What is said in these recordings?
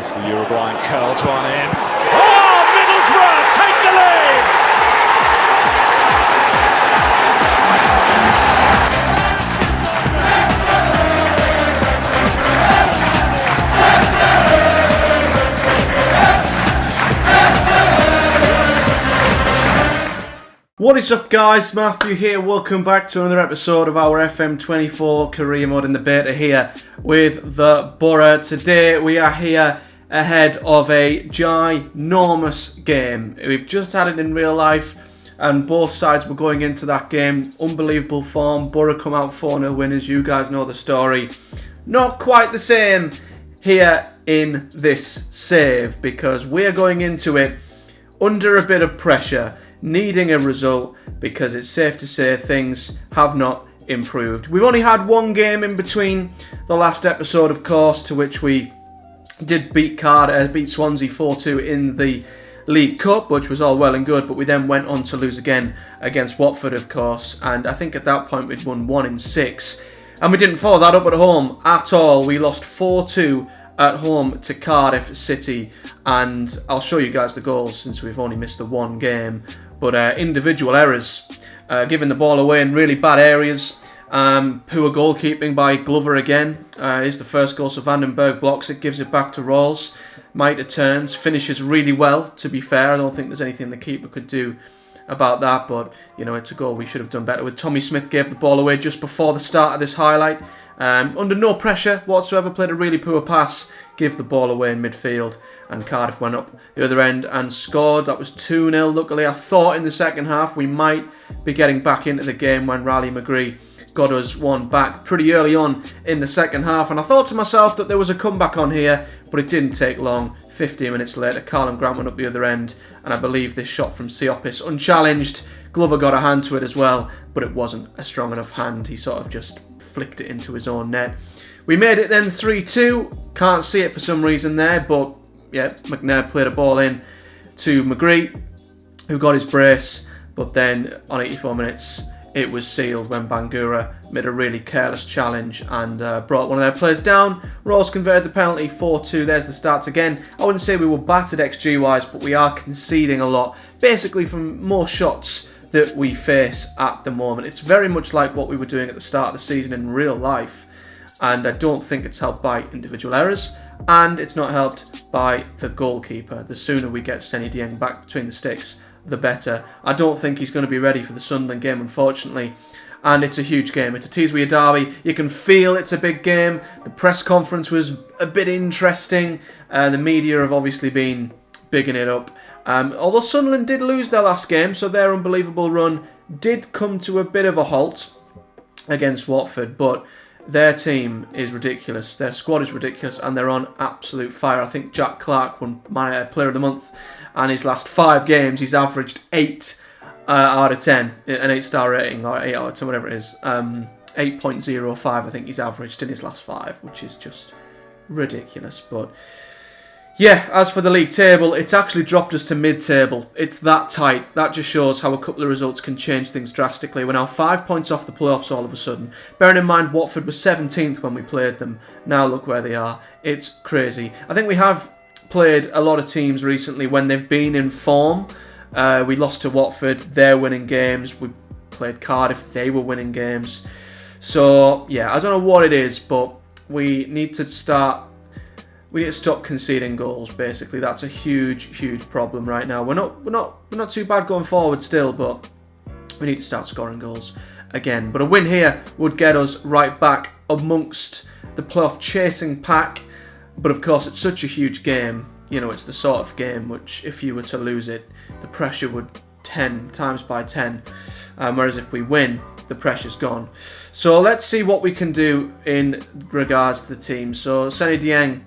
As the Uruguayan curls one in. Oh, Middlesbrough take the lead! What is up, guys? Matthew here. Welcome back to another episode of our FM24 career mode in the beta here with the Boro. Today we are here ahead of a ginormous game. We've just had it in real life and both sides were going into that game. Unbelievable form. Boro come out 4-0 winners. You guys know the story. Not quite the same here in this save because we're going into it under a bit of pressure, needing a result because it's safe to say things have not improved. We've only had one game in between the last episode, of course, to which we did beat Swansea 4-2 in the League Cup, which was all well and good, but we then went on to lose again against Watford, of course, and I think at that point we'd won 1 in 6, and we didn't follow that up at home at all. We lost 4-2 at home to Cardiff City, and I'll show you guys the goals since we've only missed the one game. But individual errors, giving the ball away in really bad areas. Poor goalkeeping by Glover again. Is the first goal, so Vandenberg blocks it, gives it back to Rawls. Maita turns, finishes really well, to be fair. I don't think there's anything the keeper could do about that, but you know, it's a goal we should have done better with. Tommy Smith gave the ball away just before the start of this highlight. Under no pressure whatsoever, played a really poor pass, give the ball away in midfield, and Cardiff went up the other end and scored. That was 2-0. Luckily, I thought in the second half we might be getting back into the game when Riley McGree got us one back pretty early on in the second half, and I thought to myself that there was a comeback on here, but it didn't take long. 15 minutes later, Callum Grant went up the other end, and I believe this shot from Siopis, unchallenged, Glover got a hand to it as well, but it wasn't a strong enough hand. He sort of just flicked it into his own net. We made it then 3-2. Can't see it for some reason there, but yeah, McNair played a ball in to McGree, who got his brace, but then on 84 minutes it was sealed when Bangura made a really careless challenge and brought one of their players down. Rawls converted the penalty, 4-2. There's the stats again. I wouldn't say we were battered XG wise, but we are conceding a lot, basically from more shots that we face at the moment. It's very much like what we were doing at the start of the season in real life, and I don't think it's helped by individual errors, and it's not helped by the goalkeeper. The sooner we get Seny Dieng back between the sticks, the better. I don't think he's going to be ready for the Sunderland game, unfortunately, and it's a huge game. It's a TEES derby. You can feel it's a big game. The press conference was a bit interesting. The media have obviously been bigging it up. Although Sunderland did lose their last game, so their unbelievable run did come to a bit of a halt against Watford, but their team is ridiculous. Their squad is ridiculous, and they're on absolute fire. I think Jack Clark won my Player of the Month, and his last 5 games, he's averaged 8 out of 10, an 8-star rating, or 8 out of 10, whatever it is. 8.05, I think he's averaged in his last 5, which is just ridiculous. But yeah, as for the league table, it's actually dropped us to mid-table. It's that tight. That just shows how a couple of results can change things drastically. We're now 5 points off the playoffs all of a sudden. Bearing in mind, Watford was 17th when we played them. Now look where they are. It's crazy. I think we have played a lot of teams recently when they've been in form. We lost to Watford. They're winning games. We played Cardiff. They were winning games. So, yeah, I don't know what it is, but we need to stop conceding goals. Basically, that's a huge problem right now. We're not too bad going forward still, but we need to start scoring goals again. But a win here would get us right back amongst the playoff chasing pack. But of course, it's such a huge game. You know, it's the sort of game which, if you were to lose it, the pressure would 10 times by 10. Whereas if we win, the pressure's gone. So let's see what we can do in regards to the team. So Seny Dieng,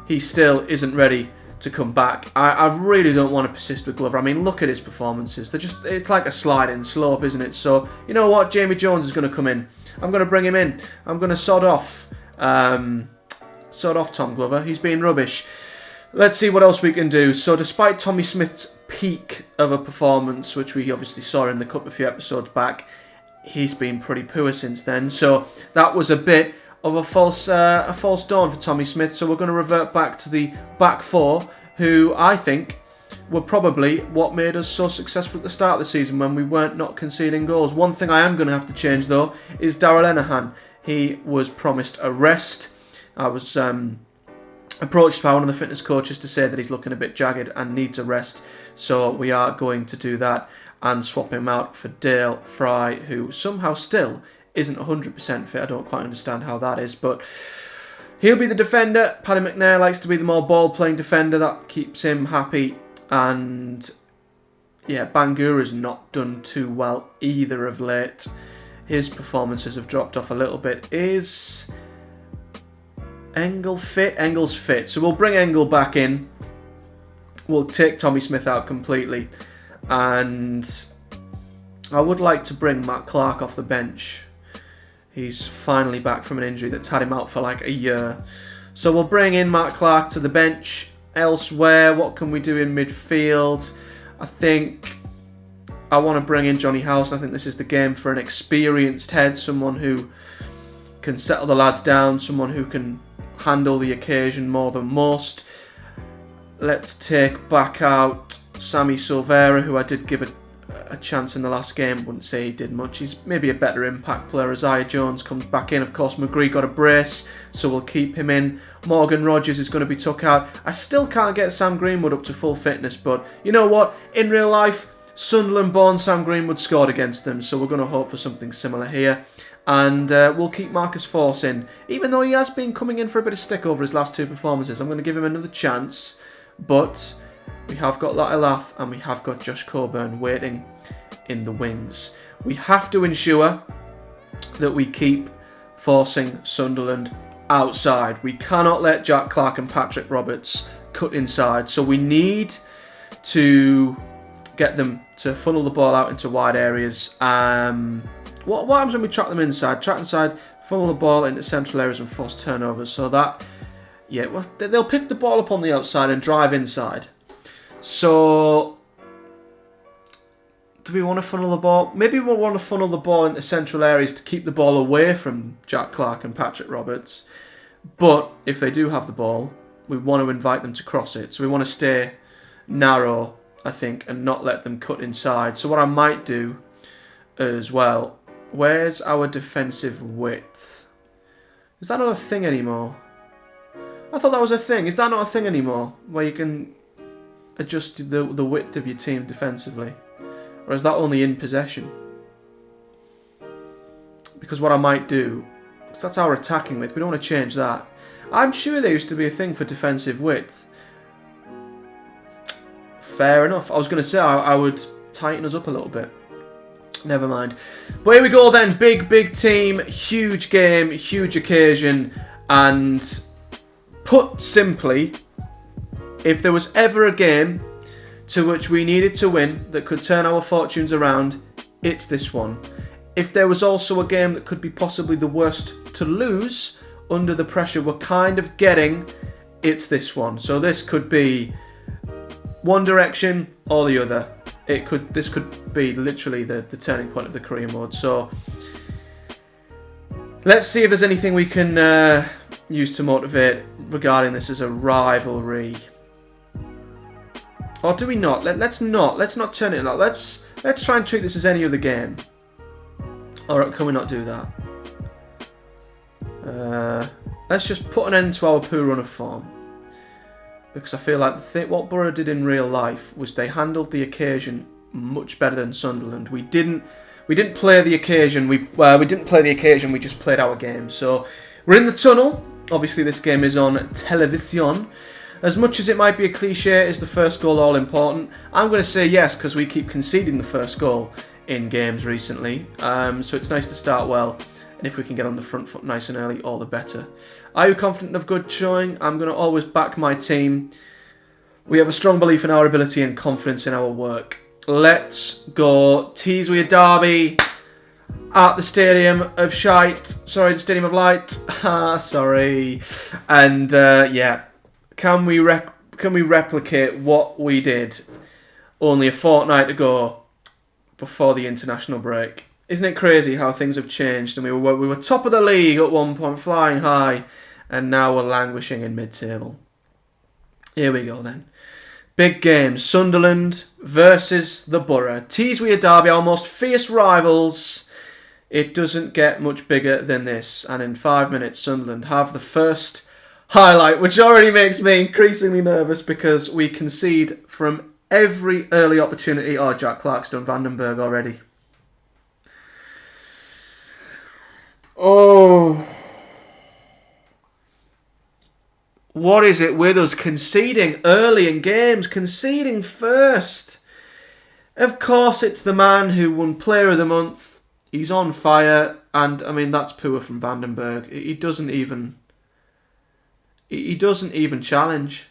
he still isn't ready to come back. I really don't want to persist with Glover. I mean, look at his performances. It's like a sliding slope, isn't it? So, you know what? Jamie Jones is going to come in. I'm going to bring him in. I'm going to sod off Tom Glover. He's been rubbish. Let's see what else we can do. So despite Tommy Smith's peak of a performance, which we obviously saw in the Cup a few episodes back, he's been pretty poor since then. So that was a bit of a false dawn for Tommy Smith. So we're going to revert back to the back four, who I think were probably what made us so successful at the start of the season when we weren't not conceding goals. One thing I am going to have to change though is Darragh Lenihan. He was promised a rest. I was approached by one of the fitness coaches to say that he's looking a bit jagged and needs a rest. So we are going to do that and swap him out for Dale Fry, who somehow still isn't 100% fit. I don't quite understand how that is, but he'll be the defender. Paddy McNair likes to be the more ball-playing defender. That keeps him happy. And yeah, Bangura's not done too well either of late. His performances have dropped off a little bit. Is Engel fit? Engel's fit. So we'll bring Engel back in. We'll take Tommy Smith out completely. And I would like to bring Matt Clark off the bench. He's finally back from an injury that's had him out for like a year. So we'll bring in Matt Clark to the bench. Elsewhere, what can we do in midfield? I think I want to bring in Johnny House. I think this is the game for an experienced head, someone who can settle the lads down, someone who can handle the occasion more than most. Let's take back out Sammy Silvera, who I did give a chance in the last game. Wouldn't say he did much. He's maybe a better impact player. Isaiah Jones comes back in. Of course, McGree got a brace, so we'll keep him in. Morgan Rogers is going to be took out. I still can't get Sam Greenwood up to full fitness, but you know what? In real life, Sunderland-born Sam Greenwood scored against them, so we're going to hope for something similar here. And we'll keep Marcus Force in. Even though he has been coming in for a bit of stick over his last two performances, I'm going to give him another chance. But we have got Latte Lath and we have got Josh Coburn waiting in the wings. We have to ensure that we keep forcing Sunderland outside. We cannot let Jack Clark and Patrick Roberts cut inside. So we need to get them to funnel the ball out into wide areas. What happens when we track them inside? Track inside, funnel the ball into central areas and force turnovers. So that, yeah, well, they'll pick the ball up on the outside and drive inside. So do we want to funnel the ball? Maybe we'll want to funnel the ball into central areas to keep the ball away from Jack Clark and Patrick Roberts. But if they do have the ball, we want to invite them to cross it. So we want to stay narrow, I think, and not let them cut inside. So what I might do as well, where's our defensive width? Is that not a thing anymore? I thought that was a thing. Is that not a thing anymore? Where you can adjust the width of your team defensively? Or is that only in possession? Because what I might do, because that's our attacking width, we don't want to change that. I'm sure there used to be a thing for defensive width. Fair enough. I was going to say I would tighten us up a little bit. Never mind. But here we go then. Big team. Huge game. Huge occasion. And put simply, if there was ever a game to which we needed to win that could turn our fortunes around, it's this one. If there was also a game that could be possibly the worst to lose under the pressure we're kind of getting, it's this one. So this could be one direction or the other. This could be literally the turning point of the career mode. So let's see if there's anything we can use to motivate regarding this as a rivalry. Or do we not? Let's not turn it like that. Let's try and treat this as any other game. Or can we not do that? Let's just put an end to our poor run of form. Because I feel like what Boro did in real life was they handled the occasion much better than Sunderland. We didn't play the occasion. We didn't play the occasion. We just played our game. So we're in the tunnel. Obviously, this game is on television. As much as it might be a cliche, is the first goal all important? I'm going to say yes, because we keep conceding the first goal in games recently. So it's nice to start well. And if we can get on the front foot nice and early, all the better. Are you confident of good showing? I'm going to always back my team. We have a strong belief in our ability and confidence in our work. Let's go. TEES with a derby at the Stadium of Shite. Sorry, the Stadium of Light. Sorry. And yeah, can we replicate what we did only a fortnight ago before the international break? Isn't it crazy how things have changed? And we were top of the league at one point, flying high, and now we're languishing in mid-table. Here we go then. Big game, Sunderland versus the Boro. TEES derby, our most fierce rivals. It doesn't get much bigger than this. And in 5 minutes, Sunderland have the first highlight, which already makes me increasingly nervous because we concede from every early opportunity. Oh, Jack Clark's done Vandenberg already. Oh. What is it with us conceding early in games, conceding first? Of course, it's the man who won Player of the Month. He's on fire, and I mean that's poor from Vandenberg. He doesn't even challenge.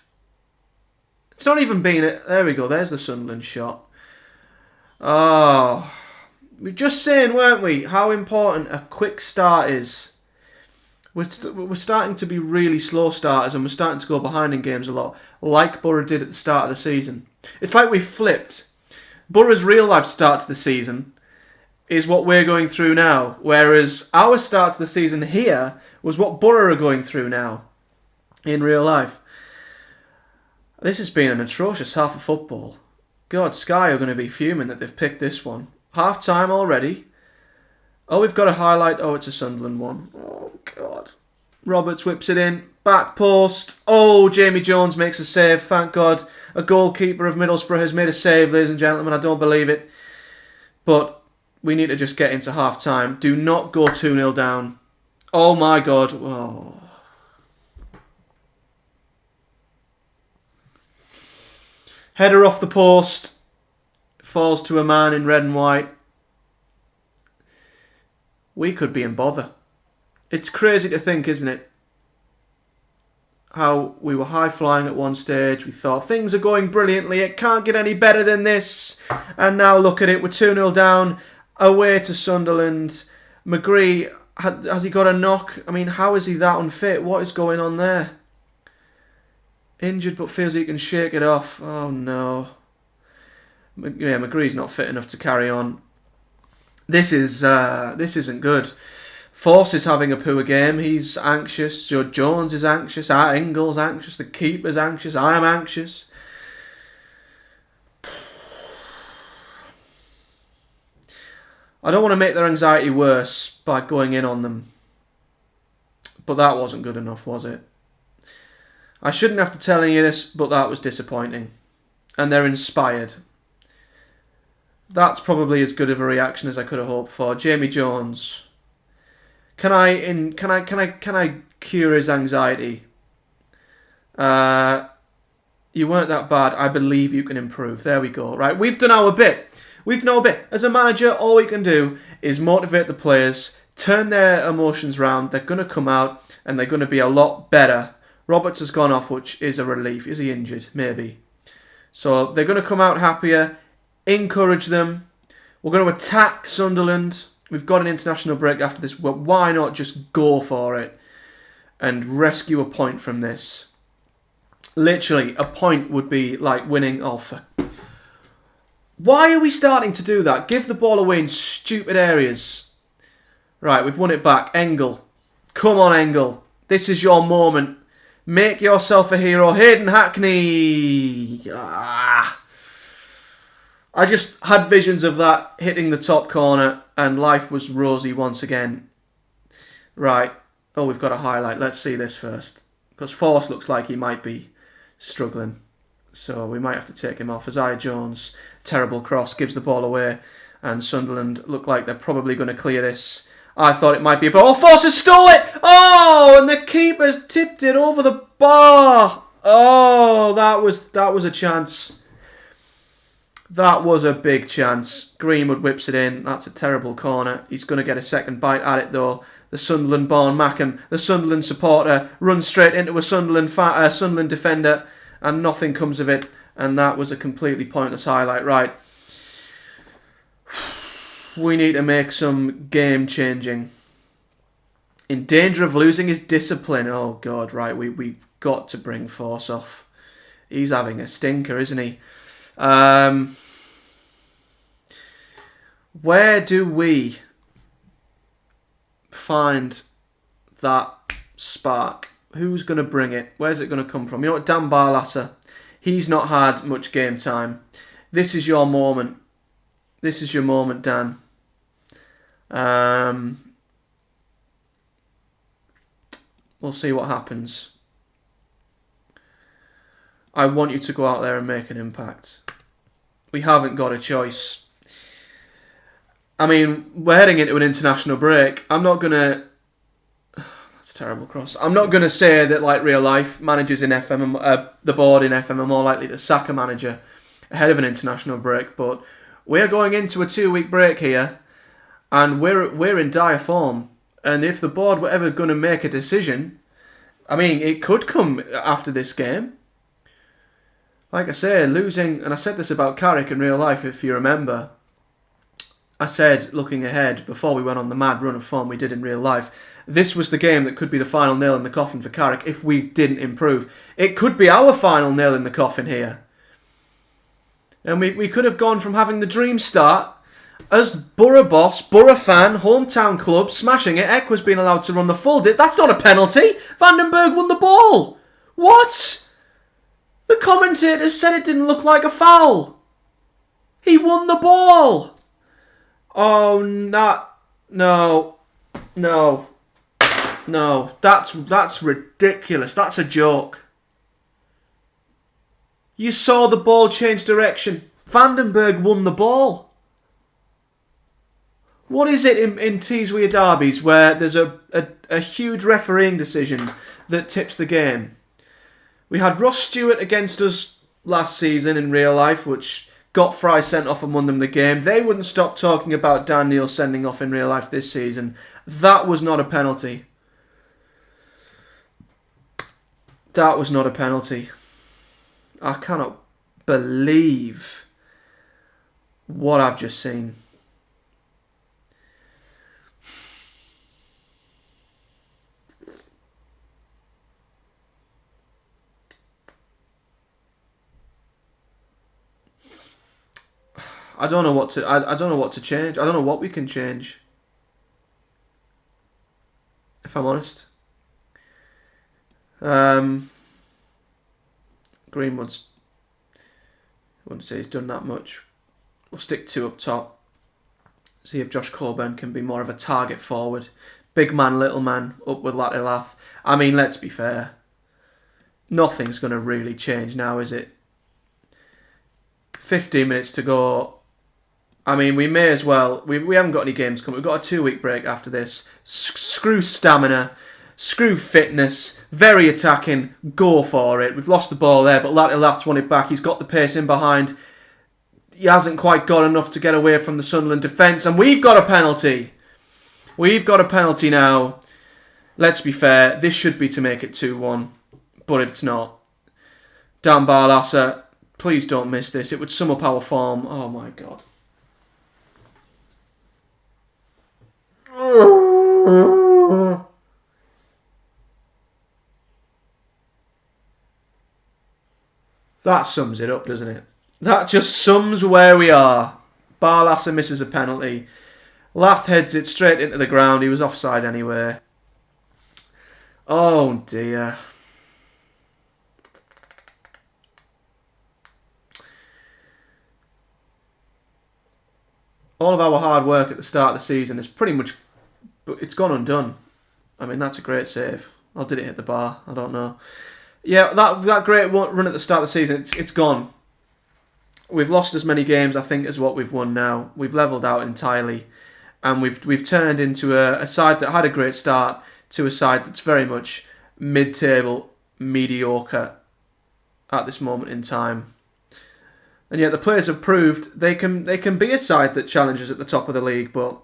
It's not even been it. There we go. There's the Sunderland shot. Oh, we were just saying, weren't we, how important a quick start is. We're starting to be really slow starters, and we're starting to go behind in games a lot, like Boro did at the start of the season. It's like we flipped. Boro's real life start to the season is what we're going through now, whereas our start to the season here was what Boro are going through now in real life. This has been an atrocious half of football. God, Sky are going to be fuming that they've picked this one. Half time already. Oh, we've got a highlight. Oh, it's a Sunderland one. Oh, God. Roberts whips it in. Back post. Oh, Jamie Jones makes a save. Thank God. A goalkeeper of Middlesbrough has made a save, ladies and gentlemen. I don't believe it. But we need to just get into half time. Do not go 2-0 down. Oh, my God. Oh. Header off the post. Falls to a man in red and white. We could be in bother. It's crazy to think, isn't it? How we were high-flying at one stage. We thought things are going brilliantly. It can't get any better than this. And now look at it. We're 2-0 down away to Sunderland. McGree, has he got a knock? I mean, how is he that unfit? What is going on there? Injured but feels he can shake it off. Oh, no. Yeah, McGree's not fit enough to carry on. This isn't good. Force is having a poor game. He's anxious. Joe Jones is anxious. Engle's anxious. The keeper's anxious. I'm anxious. I don't want to make their anxiety worse by going in on them. But that wasn't good enough, was it? I shouldn't have to tell you this, but that was disappointing. And they're inspired. That's probably as good of a reaction as I could have hoped for. Jamie Jones. Can I cure his anxiety? You weren't that bad. I believe you can improve. There we go. Right, we've done our bit. As a manager, all we can do is motivate the players, turn their emotions round. They're going to come out and they're going to be a lot better. Roberts has gone off, which is a relief. Is he injured? Maybe. So they're going to come out happier. Encourage them. We're going to attack Sunderland. We've got an international break after this. But why not just go for it and rescue a point from this? Literally, a point would be like winning. Oh, why are we starting to do that? Give the ball away in stupid areas. Right, we've won it back. Engel. Come on, Engel. This is your moment. Make yourself a hero. Hayden Hackney. I just had visions of that hitting the top corner and life was rosy once again. Right. Oh, we've got a highlight. Let's see this first. Because Force looks like he might be struggling. So we might have to take him off. Isaiah Jones, terrible cross, gives the ball away. And Sunderland look like they're probably going to clear this. I thought it might be a ball. Oh, Force has stole it! Oh, and the keeper's tipped it over the bar. Oh, that was a chance. That was a big chance. Greenwood whips it in. That's a terrible corner. He's going to get a second bite at it, though. The Sunderland-born Mackham, the Sunderland supporter, runs straight into a Sunderland defender, and nothing comes of it. And that was a completely pointless highlight. Right. We need to make some game-changing. In danger of losing his discipline. Oh, God, right. We've got to bring Force off. He's having a stinker, isn't he? Where do we find that spark. Who's going to bring it? Where's it going to come from? You know what, Dan Barlasser, he's not had much game time. This is your moment. This is your moment, Dan. We'll see what happens. I want you to go out there and make an impact. We haven't got a choice. I mean, we're heading into an international break. I'm not going to... That's a terrible cross. I'm not going to say that, like real life, managers in FM, the board in FM are more likely to sack a manager ahead of an international break, but we're going into a 2-week break here, and we're in dire form. And if the board were ever going to make a decision, I mean, it could come after this game. Like I say, losing, and I said this about Carrick in real life, if you remember. I said, looking ahead, before we went on the mad run of form we did in real life, this was the game that could be the final nail in the coffin for Carrick if we didn't improve. It could be our final nail in the coffin here. And we could have gone from having the dream start as Boro boss, Boro fan, hometown club, smashing it. Eck was being allowed to run the full dip. That's not a penalty. Vandenberg won the ball. What? The commentators said it didn't look like a foul. He won the ball. Oh, no. That's ridiculous. That's a joke. You saw the ball change direction. Vandenberg won the ball. What is it in TEES Weird derbies where there's a huge refereeing decision that tips the game? We had Ross Stewart against us last season in real life, which got Fry sent off and won them the game. They wouldn't stop talking about Dan Neil sending off in real life this season. That was not a penalty. That was not a penalty. I cannot believe what I've just seen. I don't know what to change. I don't know what we can change. If I'm honest. Greenwood's, I wouldn't say he's done that much. We'll stick 2 up top. See if Josh Coburn can be more of a target forward. Big man, little man, up with Latilath. I mean, let's be fair. Nothing's going to really change now, is it? 15 minutes to go. I mean, we may as well... We haven't got any games coming. We've got a 2-week break after this. Screw stamina. Screw fitness. Very attacking. Go for it. We've lost the ball there, but Latilath's won it back. He's got the pace in behind. He hasn't quite got enough to get away from the Sunderland defence. And we've got a penalty. We've got a penalty now. Let's be fair. This should be to make it 2-1. But it's not. Dan Barlasser, please don't miss this. It would sum up our form. Oh my God. That sums it up, doesn't it? That just sums where we are. Barlasser misses a penalty. Lath heads it straight into the ground. He was offside anyway. Oh dear. All of our hard work at the start of the season is pretty much... It's gone undone. I mean, that's a great save. Or did it hit the bar? I don't know. Yeah, that great run at the start of the season, it's gone. We've lost as many games, I think, as what we've won now. We've levelled out entirely. And we've turned into a side that had a great start to a side that's very much mid-table, mediocre at this moment in time. And yet the players have proved they can be a side that challenges at the top of the league, but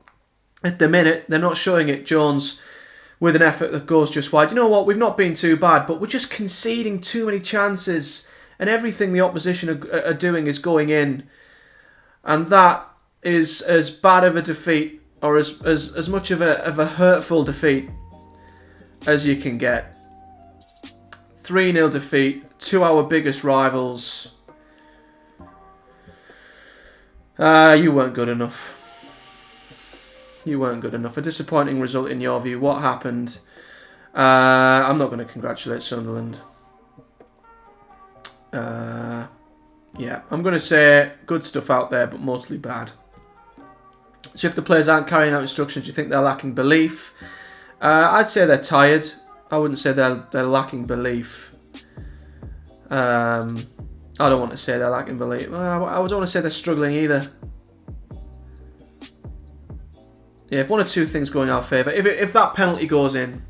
at the minute they're not showing it. Jones with an effort that goes just wide. You know what? We've not been too bad, but we're just conceding too many chances, and everything the opposition are doing is going in, and that is as bad of a defeat, or as much of a hurtful defeat as you can get. 3-0 defeat to our biggest rivals. You weren't good enough. You weren't good enough. A disappointing result in your view. What happened? I'm not going to congratulate Sunderland. Yeah, I'm going to say good stuff out there, but mostly bad. So if the players aren't carrying out instructions, you think they're lacking belief? I'd say they're tired. I wouldn't say they're lacking belief. I don't want to say they're lacking belief. I don't want to say they're struggling either. Yeah, if one or two things go in our favour, if that penalty goes in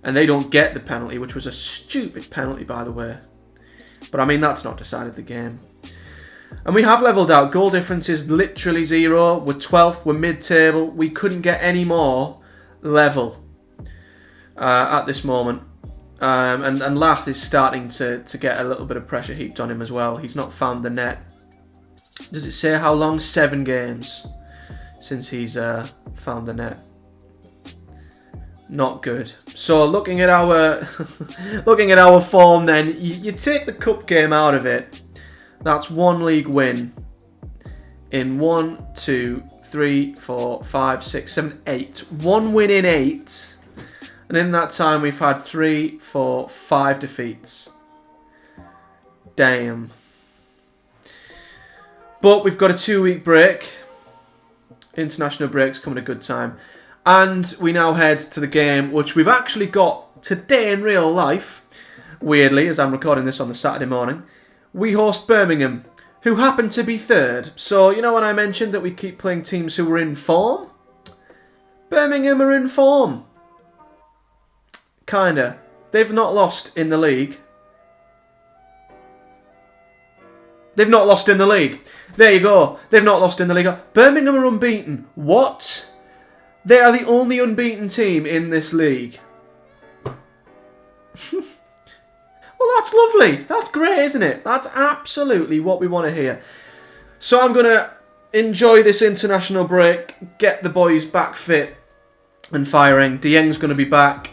and they don't get the penalty, which was a stupid penalty by the way, but I mean that's not decided the game. And we have levelled out. Goal difference is literally 0. We're 12th, we're mid-table. We couldn't get any more level at this moment. And Lath is starting to get a little bit of pressure heaped on him as well. He's not found the net. Does it say how long? 7 games since he's found the net. Not good. So looking at our form, then you take the cup game out of it. That's 1 league win in 1, 2, 3, 4, 5, 6, 7, 8. 1 win in 8. And in that time, we've had 3, 4, 5 defeats. Damn. But we've got a 2-week break. International break's coming at a good time. And we now head to the game, which we've actually got today in real life. Weirdly, as I'm recording this on the Saturday morning. We host Birmingham, who happen to be 3rd. So, you know when I mentioned that we keep playing teams who are in form? Birmingham are in form. Kinda. They've not lost in the league. They've not lost in the league. There you go. They've not lost in the league. Birmingham are unbeaten. What? They are the only unbeaten team in this league. Well, that's lovely. That's great, isn't it? That's absolutely what we want to hear. So I'm going to enjoy this international break, get the boys back fit and firing. Dieng's going to be back,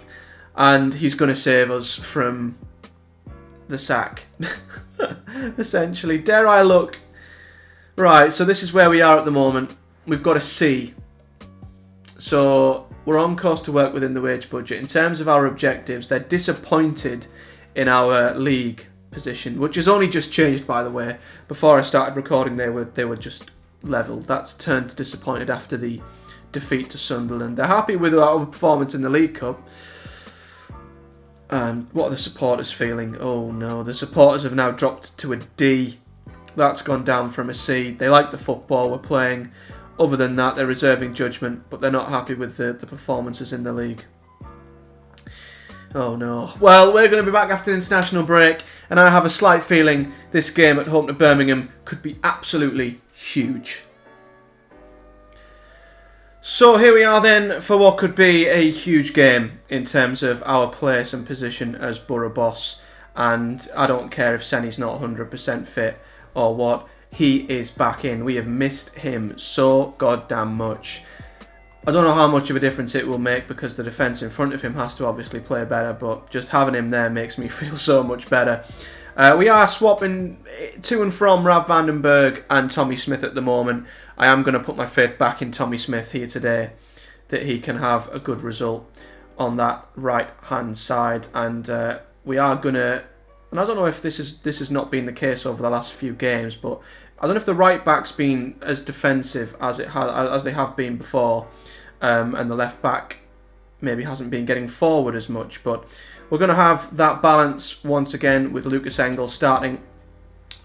and he's going to save us from the sack. Essentially. Dare I look? Right, so this is where we are at the moment. We've got a C. So we're on course to work within the wage budget. In terms of our objectives, they're disappointed in our league position, which has only just changed, by the way. Before I started recording, they were just level. That's turned to disappointed after the defeat to Sunderland. They're happy with our performance in the League Cup. What are the supporters feeling? Oh no, the supporters have now dropped to a D. That's gone down from a C. They like the football we're playing. Other than that, they're reserving judgment, but they're not happy with the performances in the league. Oh no. Well, we're going to be back after the international break, and I have a slight feeling this game at home to Birmingham could be absolutely huge. So here we are then for what could be a huge game in terms of our place and position as Boro boss. And I don't care if Senny's not 100% fit or what. He is back in. We have missed him so goddamn much. I don't know how much of a difference it will make because the defence in front of him has to obviously play better, but just having him there makes me feel so much better. We are swapping to and from Rav Vandenberg and Tommy Smith at the moment. I am going to put my faith back in Tommy Smith here today, that he can have a good result on that right-hand side. And we are going to... And I don't know if this has not been the case over the last few games, but I don't know if the right-back's been as defensive as they have been before. And the left back maybe hasn't been getting forward as much, but we're going to have that balance once again with Lucas Engels starting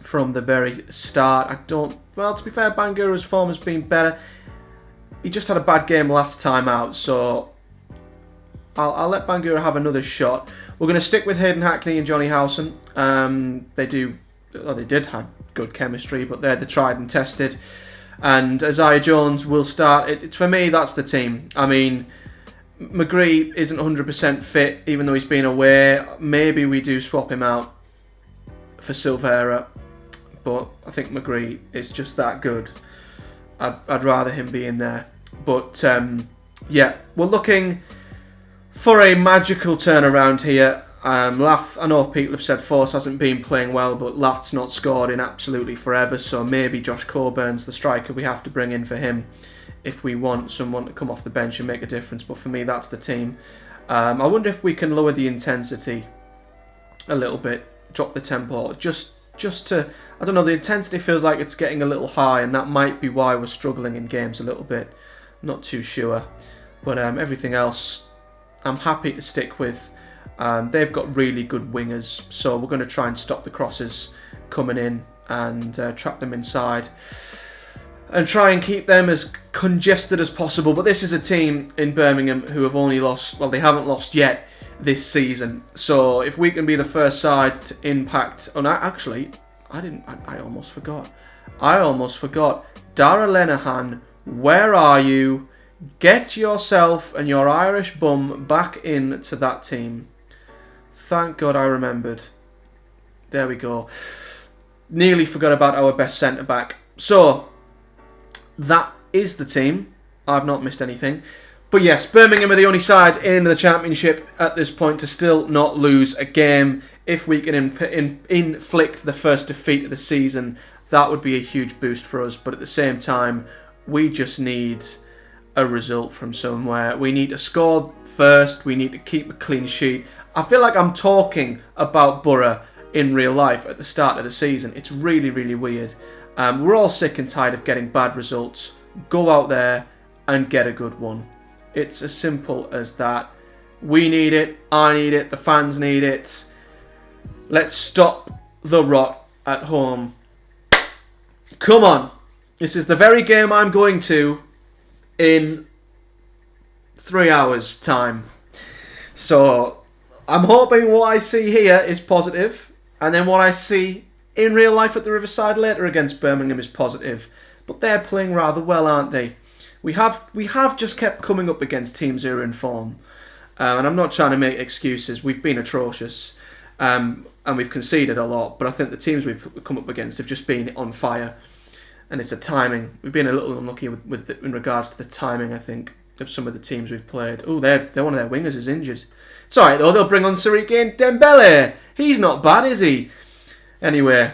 from the very start. Well, to be fair, Bangura's form has been better. He just had a bad game last time out, so I'll let Bangura have another shot. We're going to stick with Hayden Hackney and Johnny Howson. They did have good chemistry, but they're the tried and tested. And Isaiah Jones will start. For me, that's the team. I mean, McGree isn't 100% fit, even though he's been away. Maybe we do swap him out for Silvera, but I think McGree is just that good. I'd rather him be in there. But yeah, we're looking for a magical turnaround here. Lath, I know people have said Force hasn't been playing well, but Lath's not scored in absolutely forever, so maybe Josh Coburn's the striker we have to bring in for him if we want someone to come off the bench and make a difference. But for me, that's the team. I wonder if we can lower the intensity a little bit, drop the tempo, just to, I don't know, the intensity feels like it's getting a little high, and that might be why we're struggling in games a little bit. Not too sure. But everything else, I'm happy to stick with. They've got really good wingers, so we're going to try and stop the crosses coming in and trap them inside and try and keep them as congested as possible. But this is a team in Birmingham who have only lost, well, they haven't lost yet this season. So if we can be the first side to impact, oh, no, actually, I almost forgot. Dara Lenihan, where are you? Get yourself and your Irish bum back into that team. Thank God I remembered. There we go. Nearly forgot about our best centre-back. So, that is the team. I've not missed anything. But yes, Birmingham are the only side in the Championship at this point to still not lose a game. If we can inflict the first defeat of the season, that would be a huge boost for us. But at the same time, we just need a result from somewhere. We need to score first. We need to keep a clean sheet. I feel like I'm talking about Boro in real life at the start of the season. It's really, really weird. We're all sick and tired of getting bad results. Go out there and get a good one. It's as simple as that. We need it. I need it. The fans need it. Let's stop the rot at home. Come on. This is the very game I'm going to in 3 hours' time. So I'm hoping what I see here is positive, and then what I see in real life at the Riverside later against Birmingham is positive. But they're playing rather well, aren't they? We have just kept coming up against teams who are in form. And I'm not trying to make excuses. We've been atrocious. And we've conceded a lot. But I think the teams we've come up against have just been on fire. And it's a timing. We've been a little unlucky in regards to the timing, I think, of some of the teams we've played. Oh, they're one of their wingers is injured. It's alright though, they'll bring on Sarikin Dembele. He's not bad, is he? Anyway,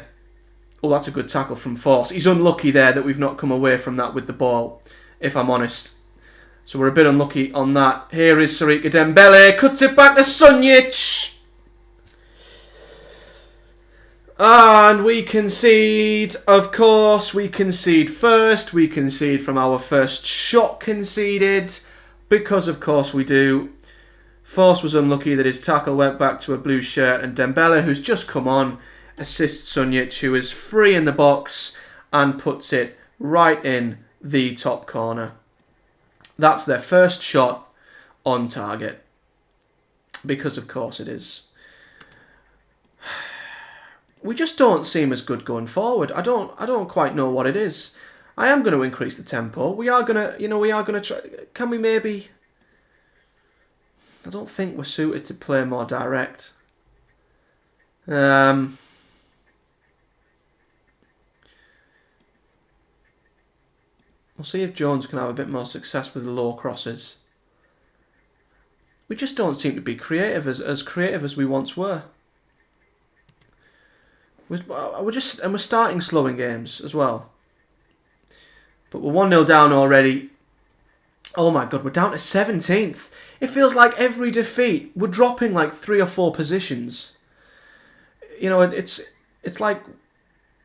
oh, that's a good tackle from Force. He's unlucky there that we've not come away from that with the ball, if I'm honest. So we're a bit unlucky on that. Here is Sarikin Dembele, cuts it back to Sunjic. And we concede, of course, we concede first. We concede from our first shot conceded, because of course we do. Force was unlucky that his tackle went back to a blue shirt, and Dembele, who's just come on, assists Sunjic, who is free in the box and puts it right in the top corner. That's their first shot on target, because of course it is. We just don't seem as good going forward. I don't quite know what it is. I am going to increase the tempo. We are going to try. Can we maybe? I don't think we're suited to play more direct. We'll see if Jones can have a bit more success with the low crosses. We just don't seem to be creative as creative as we once were. We're starting slow in games as well. But we're 1-0 down already. Oh my God, we're down to 17th. It feels like every defeat, we're dropping like 3 or 4 positions. You know, it's like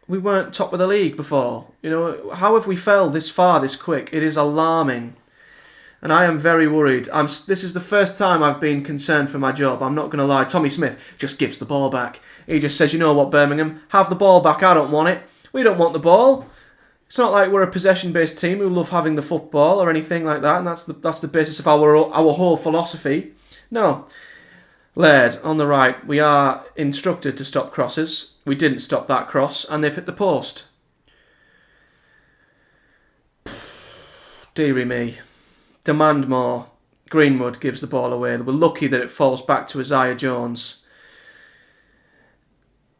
we weren't top of the league before. You know, how have we fell this far this quick? It is alarming. And I am very worried. This is the first time I've been concerned for my job. I'm not going to lie. Tommy Smith just gives the ball back. He just says, you know what, Birmingham, have the ball back. I don't want it. We don't want the ball. It's not like we're a possession-based team who love having the football or anything like that, and that's the basis of our whole philosophy. No. Laird, on the right, we are instructed to stop crosses. We didn't stop that cross, and they've hit the post. Dearie me. Demand more. Greenwood gives the ball away. We're lucky that it falls back to Isaiah Jones.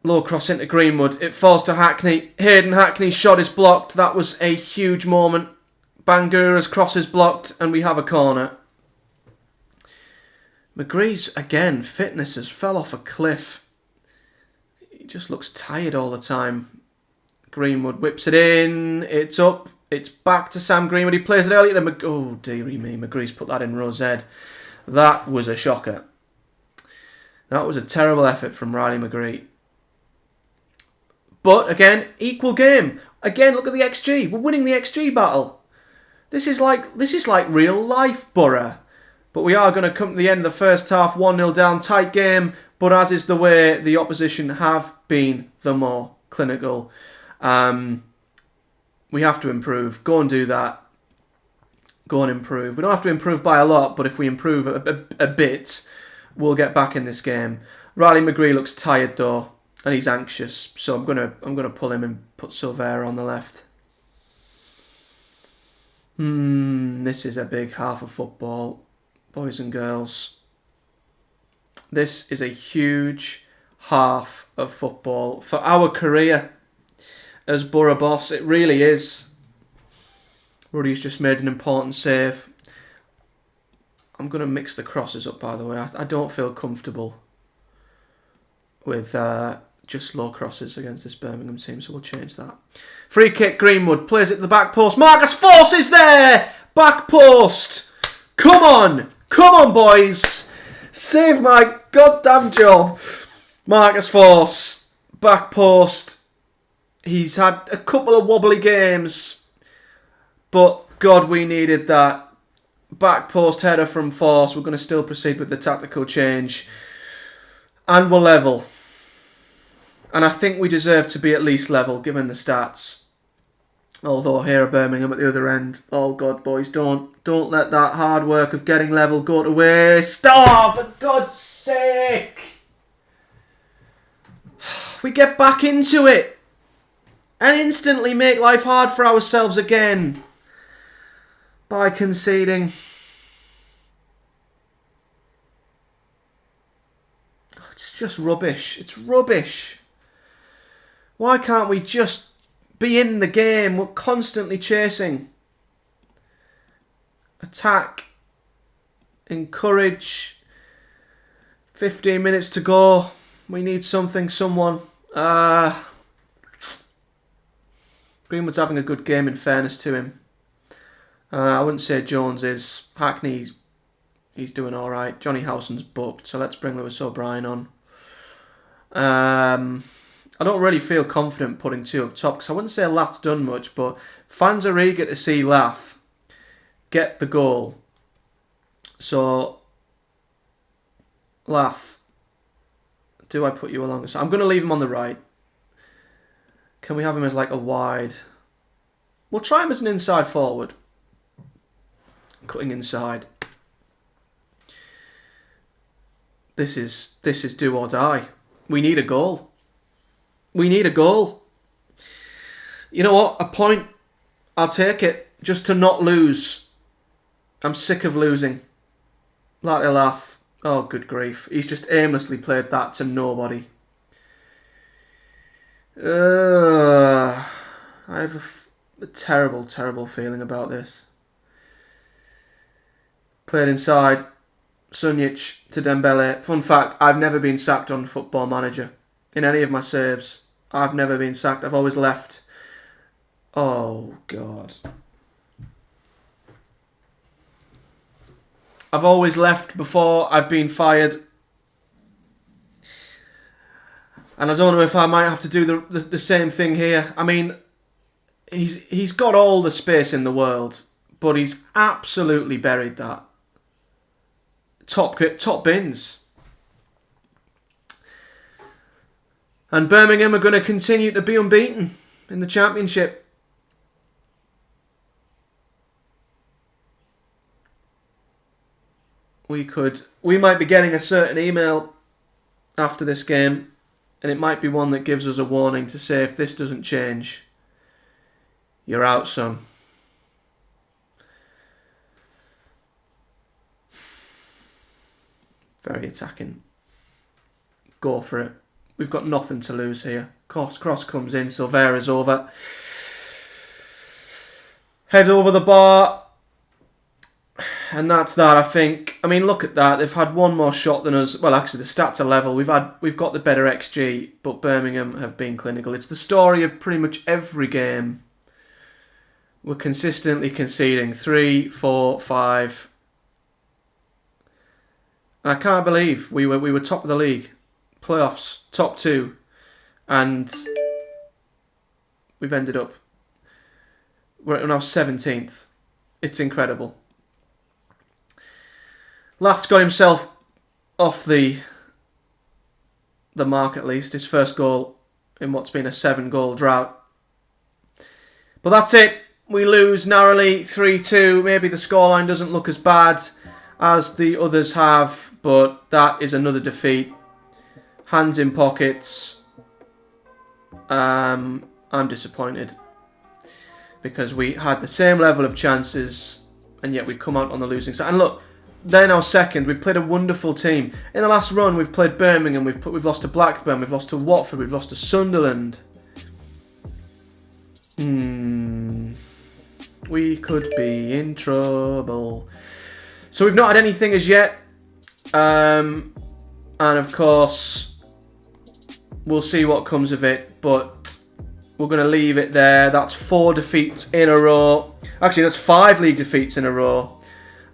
Low cross into Greenwood. It falls to Hackney. Hayden Hackney's shot is blocked. That was a huge moment. Bangura's cross is blocked and we have a corner. McGree's, again, fitness has fell off a cliff. He just looks tired all the time. Greenwood whips it in. It's up. It's back to Sam Greenwood. He plays it early to oh, dearie me. McGree's put that in Rose Ed. That was a shocker. That was a terrible effort from Riley McGree. But, again, equal game. Again, look at the XG. We're winning the XG battle. This is like real life, Boro. But we are going to come to the end of the first half, 1-0 down, tight game. But as is the way, the opposition have been the more clinical. We have to improve. Go and do that. Go and improve. We don't have to improve by a lot, but if we improve a bit, we'll get back in this game. Riley McGree looks tired though, and he's anxious. So I'm gonna pull him and put Silvera on the left. This is a big half of football, boys and girls. This is a huge half of football for our career as Boro boss. It really is. Ruddy's just made an important save. I'm going to mix the crosses up, by the way. I don't feel comfortable with just slow crosses against this Birmingham team, so we'll change that. Free kick, Greenwood plays it to the back post. Marcus Force is there! Back post! Come on, boys! Save my goddamn job. Marcus Force, back post. He's had a couple of wobbly games, but God, we needed that. Back post header from Force. We're going to still proceed with the tactical change. And we're level. And I think we deserve to be at least level, given the stats. Although here at Birmingham at the other end. Oh God, boys, don't let that hard work of getting level go to waste. Oh, for God's sake! We get back into it. And instantly make life hard for ourselves again. By conceding. It's just rubbish. It's rubbish. Why can't we just be in the game? We're constantly chasing. Attack. Encourage. 15 minutes to go. We need something, someone. Greenwood's having a good game in fairness to him. I wouldn't say Jones is. Hackney, he's doing alright. Johnny Howson's booked, so let's bring Lewis O'Brien on. I don't really feel confident putting two up top, because I wouldn't say Lath's done much, but fans are eager to see Lath get the goal. So, Lath, do I put you along? So I'm going to leave him on the right. Can we have him as like a wide? We'll try him as an inside forward. Cutting inside. This is do or die. We need a goal. We need a goal. You know what? A point. I'll take it. Just to not lose. I'm sick of losing. Like a laugh. Oh, good grief. He's just aimlessly played that to nobody. I have a terrible, terrible feeling about this. Played inside. Sunjic to Dembele. Fun fact, I've never been sacked on Football Manager. In any of my saves. I've never been sacked. I've always left. Oh, God. I've always left before I've been fired. And I don't know if I might have to do the same thing here. I mean, he's got all the space in the world, but he's absolutely buried that. Top bins. And Birmingham are going to continue to be unbeaten in the Championship. We might be getting a certain email after this game, and it might be one that gives us a warning to say, if this doesn't change, you're out, son. Very attacking. Go for it. We've got nothing to lose here. Cross comes in. Silvera's over. Head over the bar. And that's that, I think. I mean, look at that. They've had one more shot than us. Well, actually, the stats are level. We've got the better XG, but Birmingham have been clinical. It's the story of pretty much every game We're consistently conceding 3, 4, 5. And I can't believe we were top of the league, playoffs, top 2, and we've ended up. We're now 17th. It's incredible. Lath's got himself off the mark at least. His first goal in what's been a 7-goal drought. But that's it. We lose narrowly 3-2. Maybe the scoreline doesn't look as bad as the others have, but that is another defeat. Hands in pockets. I'm disappointed because we had the same level of chances and yet we come out on the losing side. And look, they're now second. We've played a wonderful team. In the last run, we've played Birmingham. We've lost to Blackburn. We've lost to Watford. We've lost to Sunderland. We could be in trouble. So we've not had anything as yet. And of course, we'll see what comes of it. But we're going to leave it there. That's 4 defeats in a row. Actually, that's 5 league defeats in a row.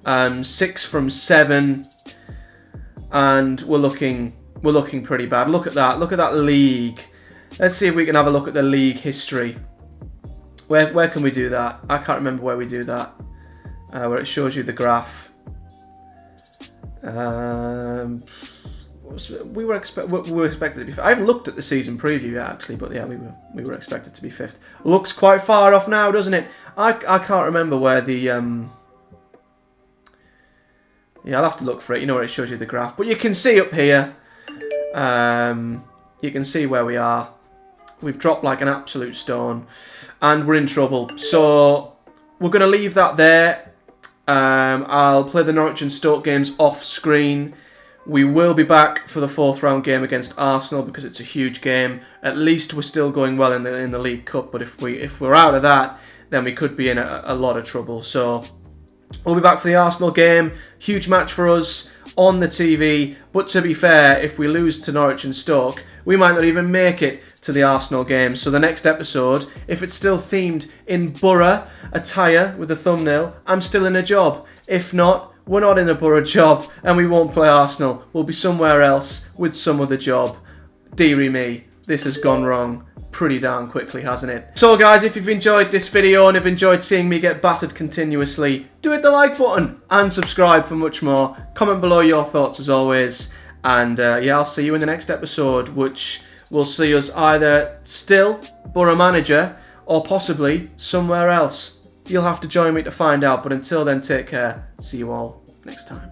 6 from 7. And we're looking pretty bad. Look at that. Look at that league. Let's see if we can have a look at the league history. Where can we do that? I can't remember where we do that. Where it shows you the graph. We were expected to be 5th. I haven't looked at the season preview yet, actually, but yeah, we were expected to be 5th. Looks quite far off now, doesn't it? I can't remember where the yeah, I'll have to look for it. You know where it shows you the graph, but you can see up here. You can see where we are. We've dropped like an absolute stone, and we're in trouble. So we're going to leave that there. I'll play the Norwich and Stoke games off screen. We will be back for the 4th round game against Arsenal because it's a huge game. At least we're still going well in the League Cup. But if we're out of that, then we could be in a lot of trouble. So we'll be back for the Arsenal game. Huge match for us on the TV. But to be fair, if we lose to Norwich and Stoke, we might not even make it to the Arsenal game. So the next episode, if it's still themed in Boro attire with a thumbnail, I'm still in a job. If not, we're not in a Boro job and we won't play Arsenal. We'll be somewhere else with some other job. Dearie me, this has gone wrong pretty darn quickly, hasn't it? So guys, if you've enjoyed this video and have enjoyed seeing me get battered continuously, do hit the like button and subscribe for much more. Comment below your thoughts as always. And yeah, I'll see you in the next episode, which will see us either still Boro manager or possibly somewhere else. You'll have to join me to find out, but until then, take care. See you all next time.